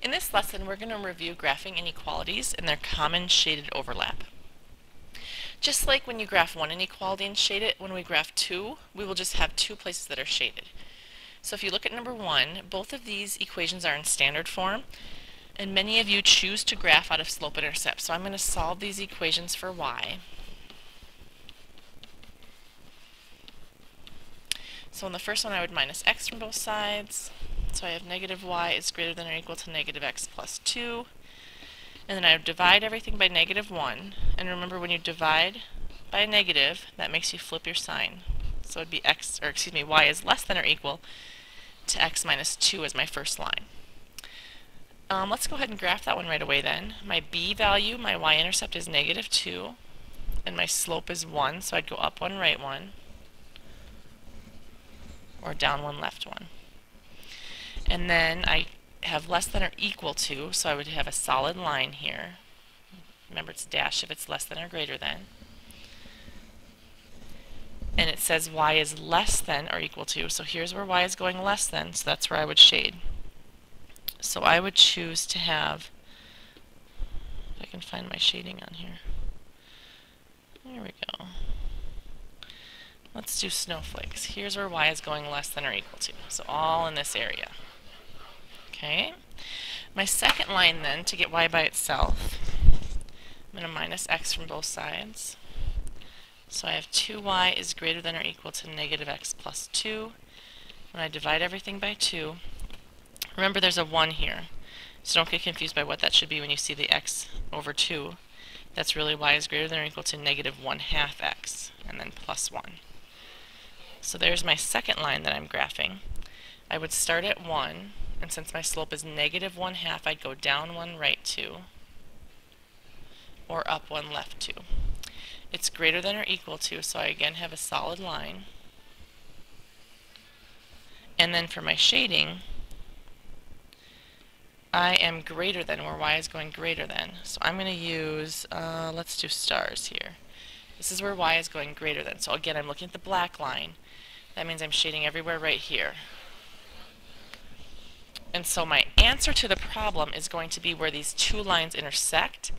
In this lesson, we're going to review graphing inequalities and their common shaded overlap. Just like when you graph one inequality and shade it, when we graph two, we will just have two places that are shaded. So if you look at number one, both of these equations are in standard form, and many of you choose to graph out of slope-intercept. So I'm going to solve these equations for y. So in the first one, I would minus x from both sides. So I have negative y is greater than or equal to negative x plus 2. And then I would divide everything by negative 1. And remember, when you divide by a negative, that makes you flip your sign. So it would be y is less than or equal to x minus 2 as my first line. Let's go ahead and graph that one right away then. My b value, my y-intercept is negative 2. And my slope is 1, so I'd go up 1, right 1. Or down 1, left 1. And then I have less than or equal to, so I would have a solid line here. Remember, it's dash if it's less than or greater than. And it says y is less than or equal to, so here's where y is going less than, so that's where I would shade. So I would choose to have, if I can find my shading on here. There we go. Let's do snowflakes. Here's where y is going less than or equal to, so all in this area. Okay, my second line then, to get y by itself, I'm going to minus x from both sides. So I have 2y is greater than or equal to negative x plus 2. When I divide everything by 2, remember there's a 1 here, so don't get confused by what that should be when you see the x over 2. That's really y is greater than or equal to negative 1/2 x, and then plus 1. So there's my second line that I'm graphing. I would start at 1. And since my slope is negative 1/2, I'd go down 1, right 2, or up 1, left 2. It's greater than or equal to, so I again have a solid line. And then for my shading, I am greater than, where y is going greater than. So I'm going to use, let's do stars here. This is where y is going greater than. So again, I'm looking at the black line. That means I'm shading everywhere right here. And so my answer to the problem is going to be where these two lines intersect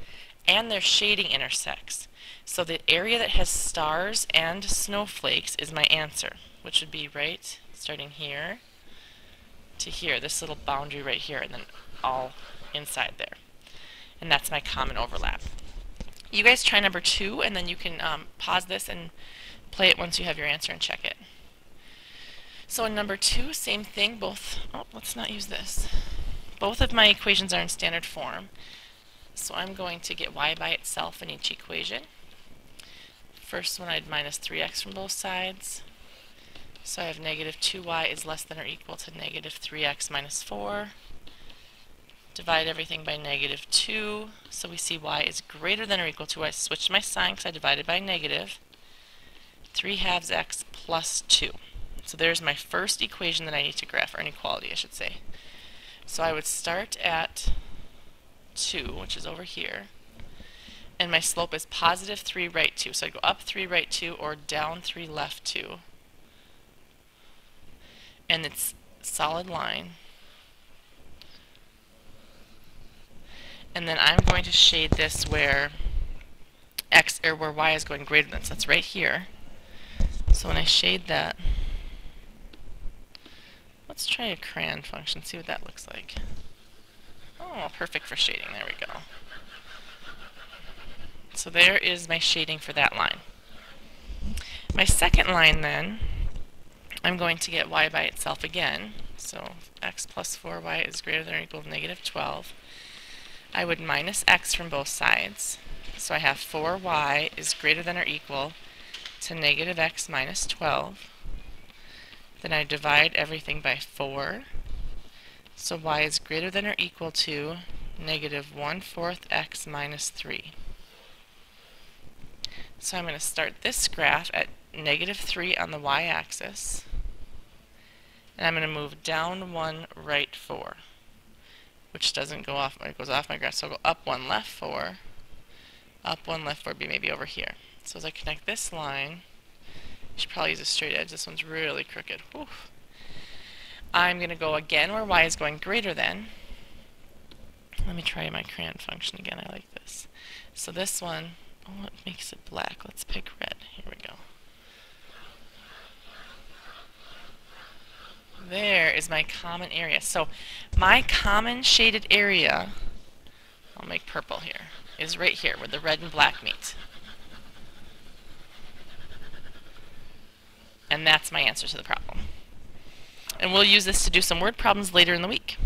and their shading intersects. So the area that has stars and snowflakes is my answer, which would be right starting here to here, this little boundary right here, and then all inside there. And that's my common overlap. You guys try number 2, and then you can pause this and play it once you have your answer and check it. So in number 2, same thing, let's not use this. Both of my equations are in standard form. So I'm going to get y by itself in each equation. First one, I'd minus 3x from both sides. So I have negative 2y is less than or equal to negative 3x minus 4. Divide everything by negative 2. So we see y is greater than or equal to, I switched my sign because I divided by negative, 3/2 x plus 2. So there's my first equation that I need to graph, or inequality, I should say. So I would start at 2, which is over here, and my slope is positive 3, right 2. So I'd go up 3, right 2, or down 3, left 2. And it's a solid line. And then I'm going to shade this where where y is going greater than, so that's right here. So when I shade that, let's try a crayon function, see what that looks like. Oh, perfect for shading, there we go. So there is my shading for that line. My second line then, I'm going to get y by itself again. So x plus 4y is greater than or equal to negative 12. I would minus x from both sides. So I have 4y is greater than or equal to negative x minus 12. Then I divide everything by 4. So y is greater than or equal to negative 1/4 x minus 3. So I'm going to start this graph at negative 3 on the y-axis. And I'm going to move down 1, right 4. Which doesn't go off, it goes off my graph. So I'll go up 1, left 4. Up 1, left 4 would be maybe over here. So as I connect this line, you should probably use a straight edge. This one's really crooked. Whew. I'm going to go again where y is going greater than, let me try my crayon function again. I like this. So this one, oh, it makes it black. Let's pick red. Here we go. There is my common area. So my common shaded area, I'll make purple here, is right here where the red and black meet. And that's my answer to the problem. And we'll use this to do some word problems later in the week.